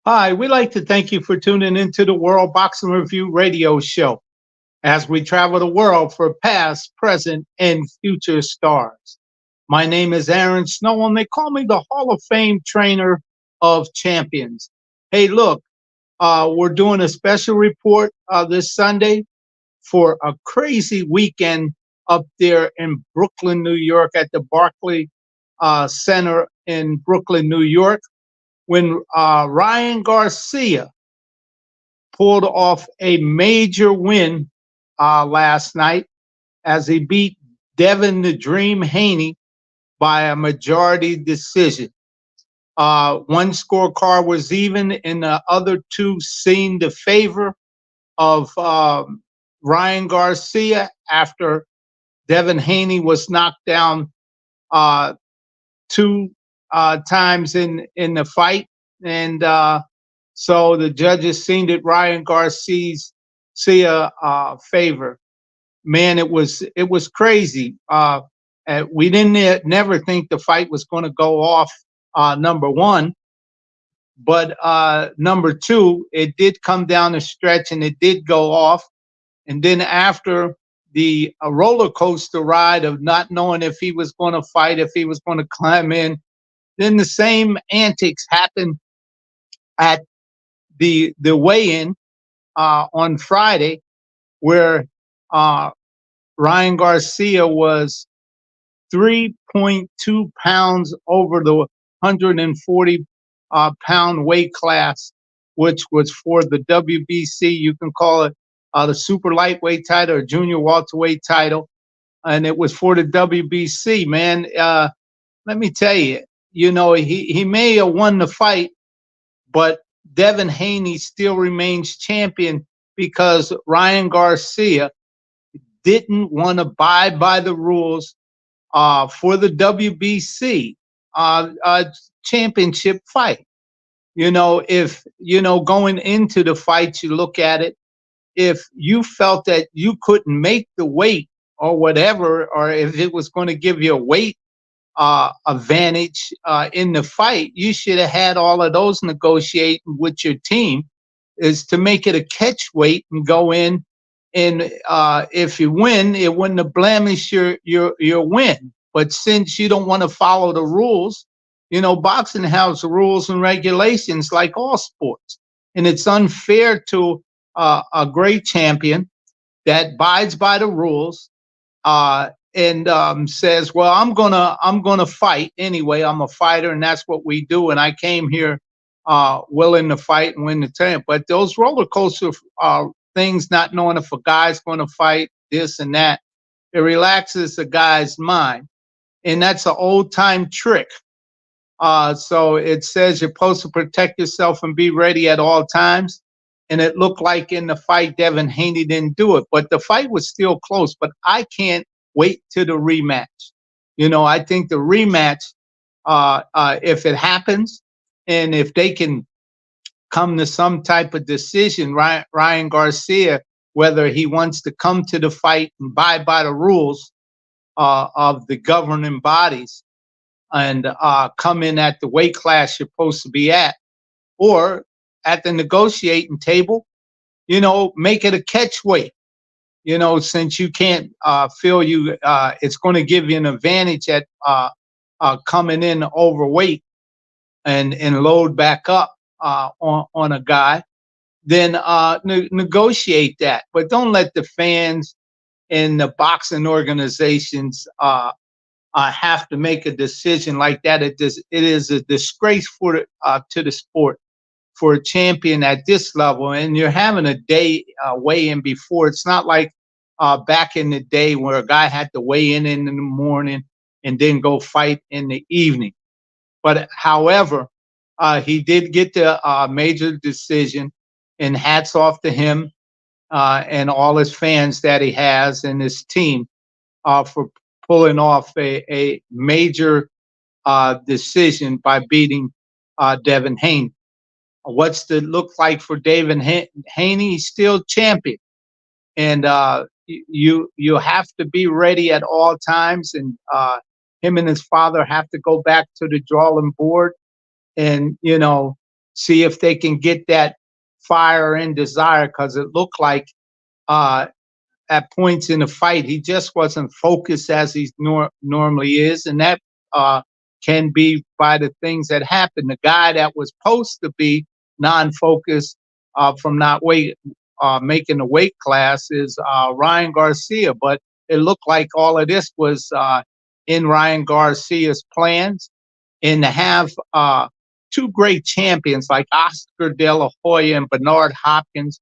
Hi, we'd like to thank you for tuning into the World Boxing Review radio show as we travel the world for past, present, and future stars. My name is Aaron Snow, and they call me the Hall of Fame trainer of champions. Hey, look, we're doing a special report this Sunday for a crazy weekend up there in Brooklyn, New York, at the Barclays Center in Brooklyn, New York, when Ryan Garcia pulled off a major win last night as he beat Devin the Dream Haney by a majority decision. One scorecard was even, and the other two seemed to favor of Ryan Garcia after Devin Haney was knocked down uh, two times in the fight, and so the judges seemed it Ryan Garcia's favor. Man, it was crazy. We didn't never think the fight was going to go off. Number one, but number two, it did come down the stretch and it did go off. And then after the roller coaster ride of not knowing if he was going to fight, if he was going to climb in, then the same antics happened at the weigh-in on Friday, where uh, Ryan Garcia was 3.2 pounds over the 140 pound weight class, which was for the WBC. You can call it the super lightweight title or junior welterweight title, and it was for the WBC. Man, let me tell you, he may have won the fight, but Devin Haney still remains champion because Ryan Garcia didn't want to abide by the rules for the WBC championship fight. If going into the fight, you look at it. If you felt that you couldn't make the weight or whatever, or if it was going to give you a weight advantage in the fight, you should have had all of those negotiating with your team, is to make it a catch weight and go in. And if you win, it wouldn't have blemished your win. But since you don't want to follow the rules, boxing has rules and regulations like all sports, and it's unfair to a great champion that abides by the rules and says, "Well, I'm gonna fight anyway. I'm a fighter, and that's what we do. And I came here willing to fight and win the tournament." But those roller coaster things, not knowing if a guy's going to fight, this and that, it relaxes the guy's mind, and that's an old time trick. So it says you're supposed to protect yourself and be ready at all times. And it looked like in the fight, Devin Haney didn't do it, but the fight was still close. But I can't wait to the rematch. I think the rematch, if it happens, and if they can come to some type of decision, Ryan Garcia, whether he wants to come to the fight and abide by the rules of the governing bodies and come in at the weight class you're supposed to be at, or at the negotiating table, make it a catch weight. Since you can't feel it's going to give you an advantage at coming in overweight and load back up on a guy, then negotiate that. But don't let the fans and the boxing organizations have to make a decision like that. It is a disgrace to the sport for a champion at this level, and you're having a day weigh-in before. It's not like back in the day where a guy had to weigh in the morning and then go fight in the evening. But however, he did get the major decision, and hats off to him and all his fans that he has and his team for pulling off a major decision by beating Devin Haney. What's it look like for Devin Haney? He's still champion, and you have to be ready at all times. And him and his father have to go back to the drawing board and see if they can get that fire and desire, because it looked like uh, at points in the fight he just wasn't focused as he normally is, and that uh, can be by the things that happen. The guy that was supposed to be non-focused from not making the weight class is Ryan Garcia, but it looked like all of this was in Ryan Garcia's plans, and to have two great champions like Oscar De La Hoya and Bernard Hopkins,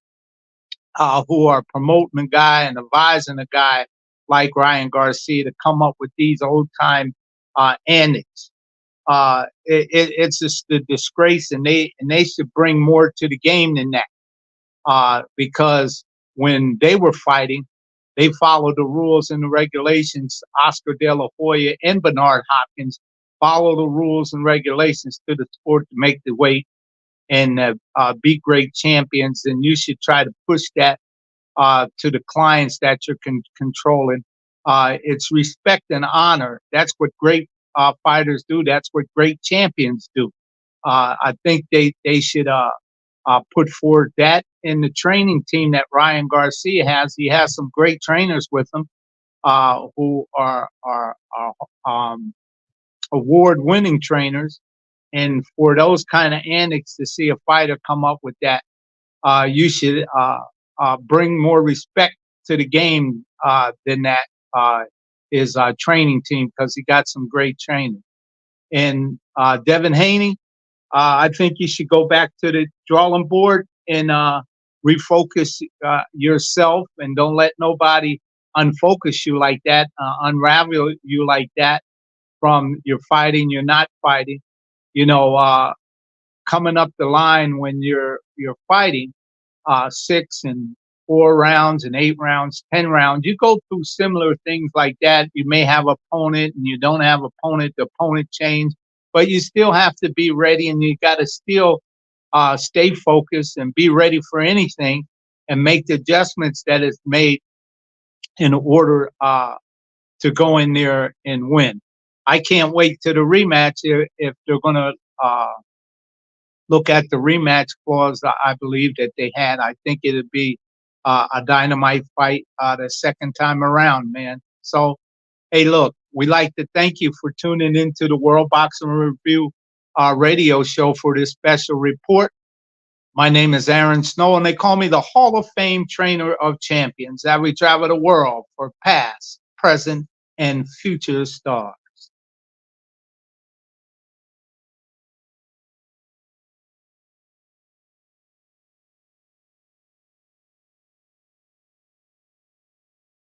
who are promoting a guy and advising a guy like Ryan Garcia to come up with these old time antics. It's just a disgrace, and they should bring more to the game than that. Because when they were fighting, they followed the rules and the regulations. Oscar De La Hoya and Bernard Hopkins follow the rules and regulations to the sport to make the weight and be great champions. And you should try to push that to the clients that you're controlling. It's respect and honor. That's what great fighters do. That's what great champions do. I think they should put forward that in the training team that Ryan Garcia has. He has some great trainers with him who are award-winning trainers. And for those kind of antics, to see a fighter come up with that, you should bring more respect to the game than that his training team, because he got some great training. And Devin Haney, I think you should go back to the drawing board and refocus yourself, and don't let nobody unfocus you like that, unravel you like that from your fighting. You're not fighting. You know, coming up the line when you're fighting 6 and 4 rounds and 8 rounds, 10 rounds. You go through similar things like that. You may have an opponent and you don't have an opponent. The opponent change, but you still have to be ready, and you got to still stay focused and be ready for anything, and make the adjustments that is made in order to go in there and win. I can't wait to the rematch if they're going to look at the rematch clause. I believe that they had. I think it'd be a dynamite fight the second time around, man. So, hey, look, we like to thank you for tuning into the World Boxing Review radio show for this special report. My name is Aaron Snow, and they call me the Hall of Fame Trainer of Champions, that we travel the world for past, present, and future stars.